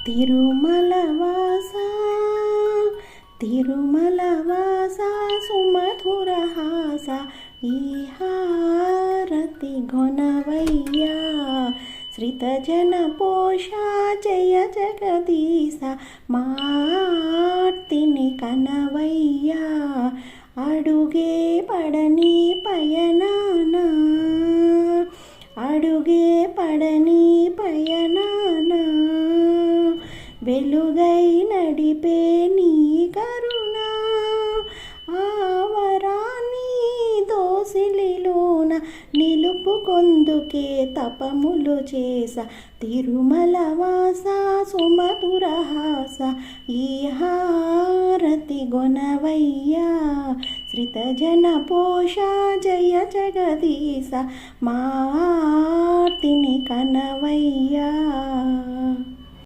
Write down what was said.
తిరుమలవాస తిరుమలవాస సుమధురహాస ఈ హారతి ఘనవయ్యా శ్రితజన పోష జయ జగదీశ మార్తిని కనవయ్యా అడుగే పడని పయనాన అడుగే పడని పయనాన వెలుగై నడిపే నీ కరుణ ఆవరాని దోసిలిలోన నిలుపుకొందుకే తపములు చేస తిరుమలవాస సుమధురహాస ఈ హారతి గొనవయ్యా శ్రితజన పోష జయ జగదీశ మార్తిని కనవయ్యా.